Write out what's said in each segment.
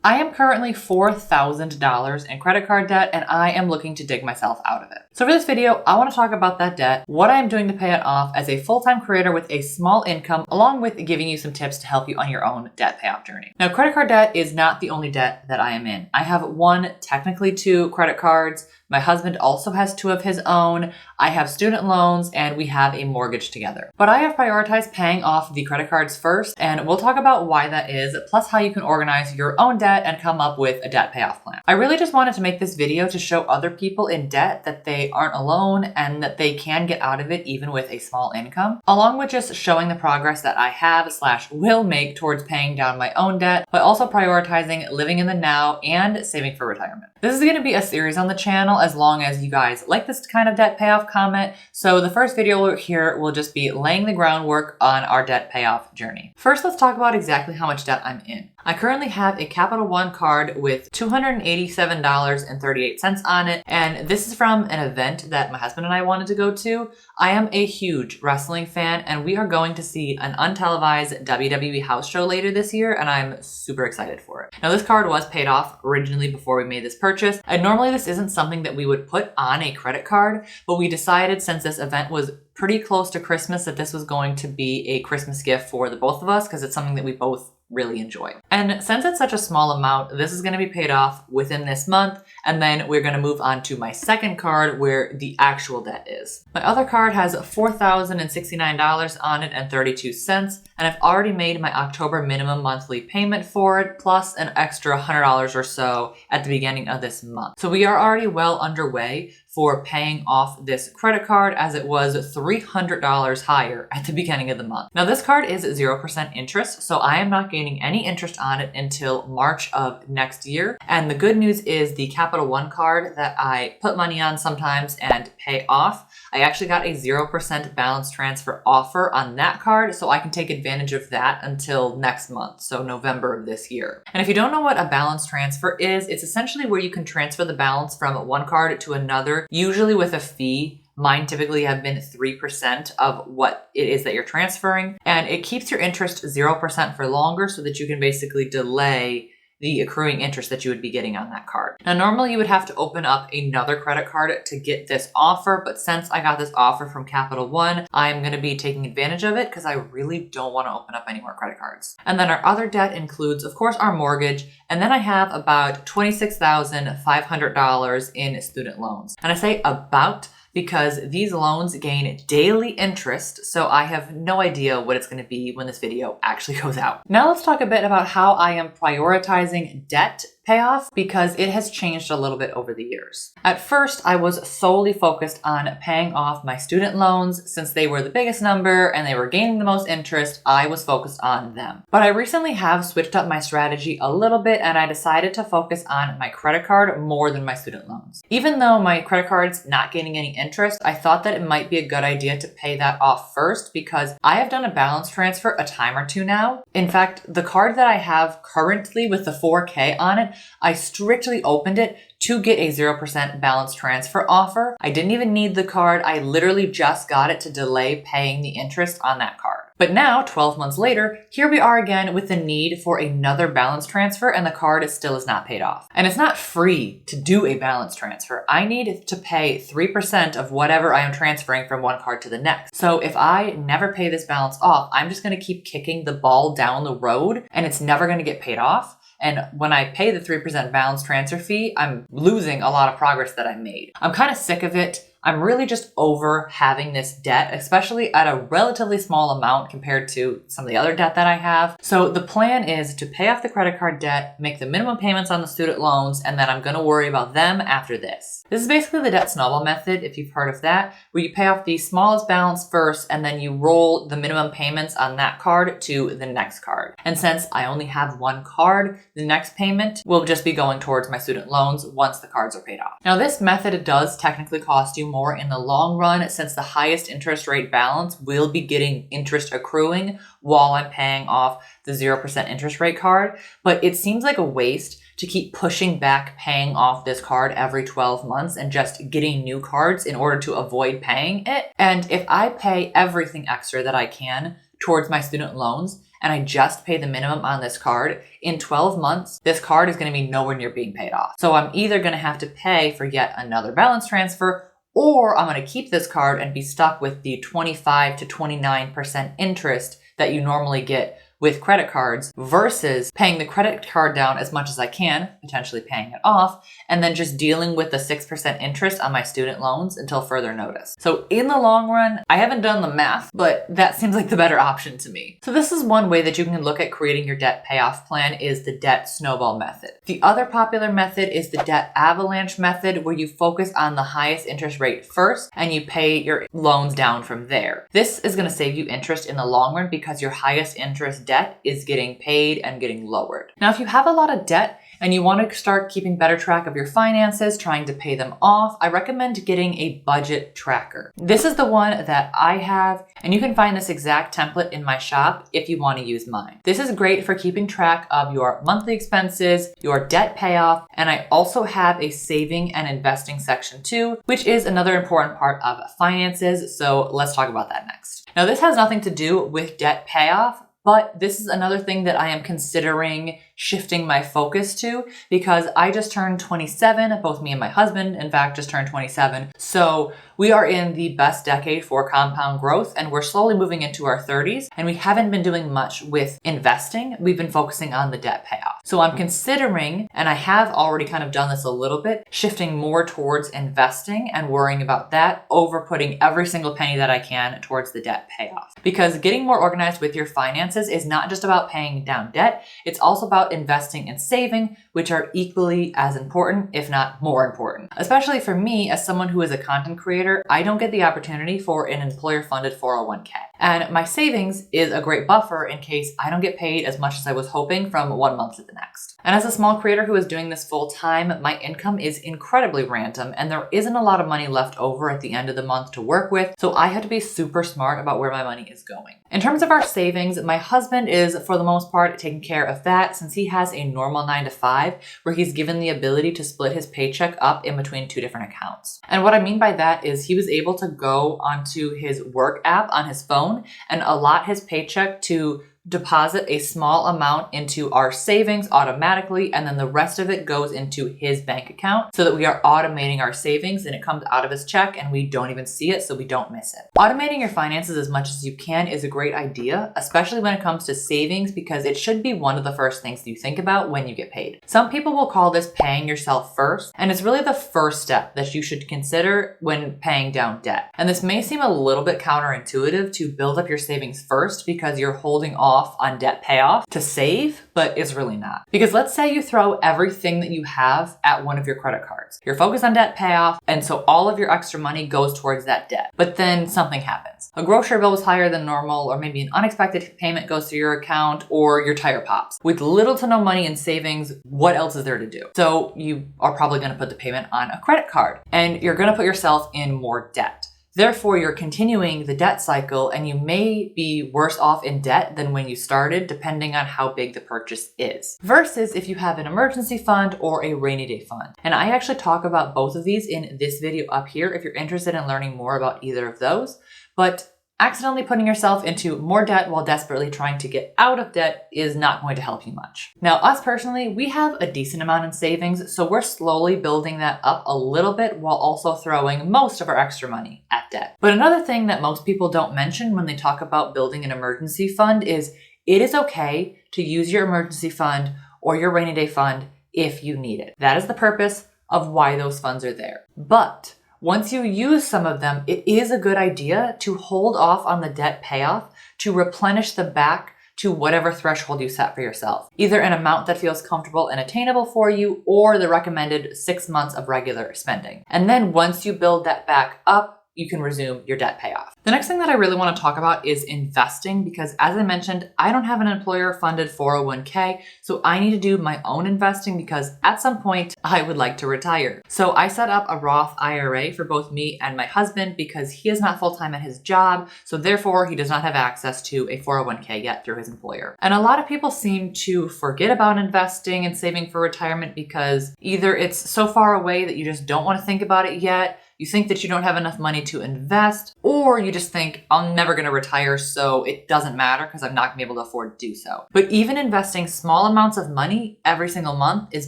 I am currently $4,000 in credit card debt, and I am looking to dig myself out of it. So for this video, I want to talk about that debt, what I am doing to pay it off as a full-time creator with a small income, along with giving you some tips to help you on your own debt payoff journey. Now, credit card debt is not the only debt that I am in. I have technically two credit cards. My husband also has two of his own. I have student loans and we have a mortgage together. But I have prioritized paying off the credit cards first, and we'll talk about why that is, plus how you can organize your own debt and come up with a debt payoff plan. I really just wanted to make this video to show other people in debt that they aren't alone and that they can get out of it even with a small income, along with just showing the progress that I have / will make towards paying down my own debt, but also prioritizing living in the now and saving for retirement. This is going to be a series on the channel as long as you guys like this kind of debt payoff comment. So the first video here will just be laying the groundwork on our debt payoff journey. First, let's talk about exactly how much debt I'm in. I currently have a Capital One card with $287.38 on it, and this is from an event that my husband and I wanted to go to. I am a huge wrestling fan, and we are going to see an untelevised WWE house show later this year, and I'm super excited for it. Now, this card was paid off originally before we made this purchase, and normally this isn't something that we would put on a credit card, but we decided since this event was pretty close to Christmas that this was going to be a Christmas gift for the both of us because it's something that we both really enjoy. And since it's such a small amount, this is going to be paid off within this month, and then we're going to move on to my second card where the actual debt is. My other card has $4,069 on it and 32 cents, and I've already made my October minimum monthly payment for it, plus an extra $100 or so at the beginning of this month. So we are already well underway for paying off this credit card, as it was $300 higher at the beginning of the month. Now, this card is 0% interest, so I am not gaining any interest on it until March of next year. And the good news is the Capital One card that I put money on sometimes and pay off, I actually got a 0% balance transfer offer on that card, so I can take advantage of that until next month, so November of this year. And if you don't know what a balance transfer is, it's essentially where you can transfer the balance from one card to another, usually with a fee. Mine typically have been 3% of what it is that you're transferring, and it keeps your interest 0% for longer so that you can basically delay the accruing interest that you would be getting on that card. Now, normally you would have to open up another credit card to get this offer, but since I got this offer from Capital One, I'm going to be taking advantage of it because I really don't want to open up any more credit cards. And then our other debt includes, of course, our mortgage, and then I have about $26,500 in student loans. And I say about because these loans gain daily interest, so I have no idea what it's going to be when this video actually goes out. Now let's talk a bit about how I am prioritizing debt payoff, because it has changed a little bit over the years. At first, I was solely focused on paying off my student loans. Since they were the biggest number and they were gaining the most interest, I was focused on them. But I recently have switched up my strategy a little bit, and I decided to focus on my credit card more than my student loans. Even though my credit card's not gaining any interest, I thought that it might be a good idea to pay that off first, because I have done a balance transfer a time or two now. In fact, the card that I have currently with the 4K on it, I strictly opened it to get a 0% balance transfer offer. I didn't even need the card. I literally just got it to delay paying the interest on that card. But now, 12 months later, here we are again with the need for another balance transfer, and the card still is not paid off. And it's not free to do a balance transfer. I need to pay 3% of whatever I am transferring from one card to the next. So if I never pay this balance off, I'm just going to keep kicking the ball down the road, and it's never going to get paid off. And when I pay the 3% balance transfer fee, I'm losing a lot of progress that I made. I'm kind of sick of it. I'm really just over having this debt, especially at a relatively small amount compared to some of the other debt that I have. So the plan is to pay off the credit card debt, make the minimum payments on the student loans, and then I'm going to worry about them after this. This is basically the debt snowball method, if you've heard of that, where you pay off the smallest balance first, and then you roll the minimum payments on that card to the next card. And since I only have one card, the next payment will just be going towards my student loans once the cards are paid off. Now, this method does technically cost you more in the long run, since the highest interest rate balance will be getting interest accruing while I'm paying off the 0% interest rate card. But it seems like a waste to keep pushing back paying off this card every 12 months and just getting new cards in order to avoid paying it. And if I pay everything extra that I can towards my student loans, and I just pay the minimum on this card, in 12 months, this card is going to be nowhere near being paid off. So I'm either going to have to pay for yet another balance transfer, or I'm going to keep this card and be stuck with the 25 to 29% interest that you normally get with credit cards versus paying the credit card down as much as I can, potentially paying it off, and then just dealing with the 6% interest on my student loans until further notice. So in the long run, I haven't done the math, but that seems like the better option to me. So this is one way that you can look at creating your debt payoff plan is the debt snowball method. The other popular method is the debt avalanche method, where you focus on the highest interest rate first and you pay your loans down from there. This is going to save you interest in the long run because your highest interest debt is getting paid and getting lowered. Now, if you have a lot of debt and you want to start keeping better track of your finances, trying to pay them off, I recommend getting a budget tracker. This is the one that I have, and you can find this exact template in my shop if you want to use mine. This is great for keeping track of your monthly expenses, your debt payoff, and I also have a saving and investing section too, which is another important part of finances. So let's talk about that next. Now, this has nothing to do with debt payoff, but this is another thing that I am considering shifting my focus to because I just turned 27, both me and my husband, in fact, just turned 27. So we are in the best decade for compound growth and we're slowly moving into our 30s and we haven't been doing much with investing. We've been focusing on the debt payoff. So I'm considering, and I have already kind of done this a little bit, shifting more towards investing and worrying about that over putting every single penny that I can towards the debt payoff. Because getting more organized with your finances is not just about paying down debt, it's also about investing and saving, which are equally as important, if not more important. Especially for me, as someone who is a content creator, I don't get the opportunity for an employer-funded 401k. And my savings is a great buffer in case I don't get paid as much as I was hoping from one month to the next. And as a small creator who is doing this full time, my income is incredibly random and there isn't a lot of money left over at the end of the month to work with, so I have to be super smart about where my money is going. In terms of our savings, my husband is, for the most part, taking care of that since he has a normal 9-to-5 where he's given the ability to split his paycheck up in between 2 different accounts. And what I mean by that is he was able to go onto his work app on his phone and allot his paycheck to deposit a small amount into our savings automatically, and then the rest of it goes into his bank account so that we are automating our savings and it comes out of his check and we don't even see it, so we don't miss it. Automating your finances as much as you can is a great idea, especially when it comes to savings, because it should be one of the first things you think about when you get paid. Some people will call this paying yourself first, and it's really the first step that you should consider when paying down debt. And this may seem a little bit counterintuitive to build up your savings first because you're holding off on debt payoff to save, but it's really not. Because let's say you throw everything that you have at one of your credit cards. You're focused on debt payoff, and so all of your extra money goes towards that debt. But then something happens. A grocery bill was higher than normal, or maybe an unexpected payment goes through your account, or your tire pops. With little to no money in savings, what else is there to do? So you are probably going to put the payment on a credit card, and you're going to put yourself in more debt. Therefore, you're continuing the debt cycle and you may be worse off in debt than when you started, depending on how big the purchase is. Versus if you have an emergency fund or a rainy day fund. And I actually talk about both of these in this video up here if you're interested in learning more about either of those. But accidentally putting yourself into more debt while desperately trying to get out of debt is not going to help you much. Now, us personally, we have a decent amount in savings, so we're slowly building that up a little bit while also throwing most of our extra money at debt. But another thing that most people don't mention when they talk about building an emergency fund is it is okay to use your emergency fund or your rainy day fund if you need it. That is the purpose of why those funds are there. But once you use some of them, it is a good idea to hold off on the debt payoff to replenish the back to whatever threshold you set for yourself. Either an amount that feels comfortable and attainable for you or the recommended 6 months of regular spending. And then once you build that back up, you can resume your debt payoff. The next thing that I really want to talk about is investing because as I mentioned, I don't have an employer-funded 401k, so I need to do my own investing because at some point I would like to retire. So I set up a Roth IRA for both me and my husband because he is not full-time at his job, so therefore he does not have access to a 401k yet through his employer. And a lot of people seem to forget about investing and saving for retirement because either it's so far away that you just don't want to think about it yet, you think that you don't have enough money to invest, or you just think, I'm never going to retire, so it doesn't matter because I'm not going to be able to afford to do so. But even investing small amounts of money every single month is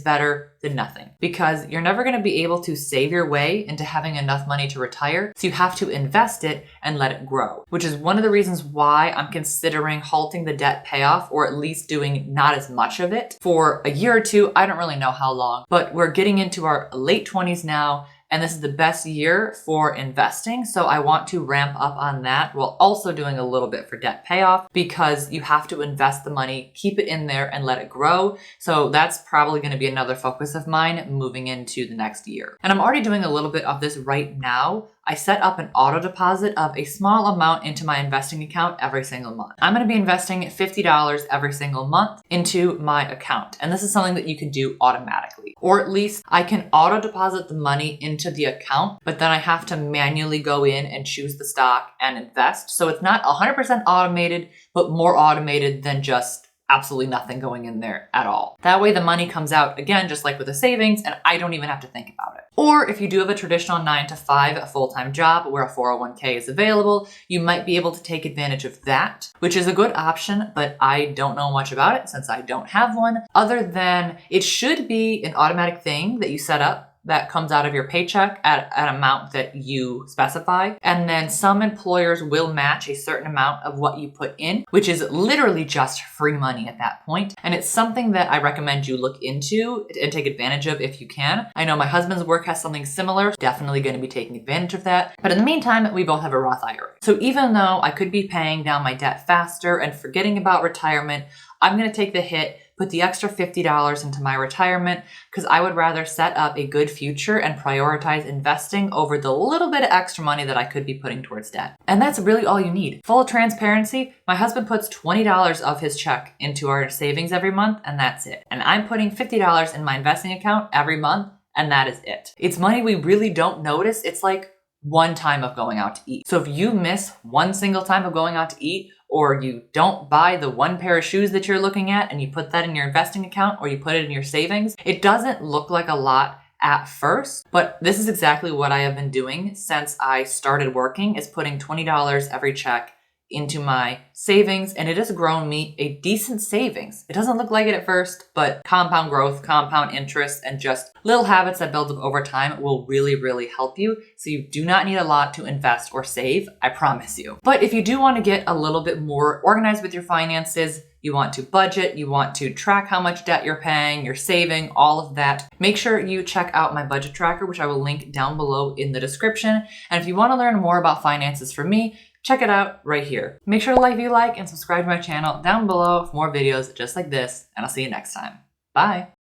better than nothing, because you're never going to be able to save your way into having enough money to retire. So you have to invest it and let it grow, which is one of the reasons why I'm considering halting the debt payoff, or at least doing not as much of it for a year or two. I don't really know how long, but we're getting into our late 20s now, and this is the best year for investing. So I want to ramp up on that while also doing a little bit for debt payoff, because you have to invest the money, keep it in there and let it grow. So that's probably going to be another focus of mine moving into the next year. And I'm already doing a little bit of this right now. I set up an auto deposit of a small amount into my investing account every single month. I'm going to be investing $50 every single month into my account. And this is something that you can do automatically, or at least I can auto deposit the money into the account, but then I have to manually go in and choose the stock and invest. So it's not 100% automated, but more automated than just absolutely nothing going in there at all. That way the money comes out, again, just like with the savings, and I don't even have to think about it. Or if you do have a traditional 9-to-5 full-time job where a 401k is available, you might be able to take advantage of that, which is a good option, but I don't know much about it since I don't have one, other than it should be an automatic thing that you set up that comes out of your paycheck at an amount that you specify. And then some employers will match a certain amount of what you put in, which is literally just free money at that point. And it's something that I recommend you look into and take advantage of if you can. I know my husband's work has something similar, definitely going to be taking advantage of that. But in the meantime, we both have a Roth IRA. So even though I could be paying down my debt faster and forgetting about retirement, I'm going to take the hit, put the extra $50 into my retirement, because I would rather set up a good future and prioritize investing over the little bit of extra money that I could be putting towards debt. And that's really all you need. Full transparency, my husband puts $20 of his check into our savings every month, and that's it. And I'm putting $50 in my investing account every month, and that is it. It's money we really don't notice. It's like one time of going out to eat. So if you miss one single time of going out to eat, or you don't buy the one pair of shoes that you're looking at and you put that in your investing account, or you put it in your savings, it doesn't look like a lot at first, but this is exactly what I have been doing since I started working, is putting $20 every check into my savings, and it has grown me a decent savings. It doesn't look like it at first, but compound growth, compound interest, and just little habits that build up over time will really, really help you. So you do not need a lot to invest or save, I promise you. But if you do want to get a little bit more organized with your finances, you want to budget, you want to track how much debt you're paying, you're saving, all of that, make sure you check out my budget tracker, which I will link down below in the description. And if you want to learn more about finances from me, check it out right here. Make sure to like if you like and subscribe to my channel down below for more videos just like this, and I'll see you next time. Bye.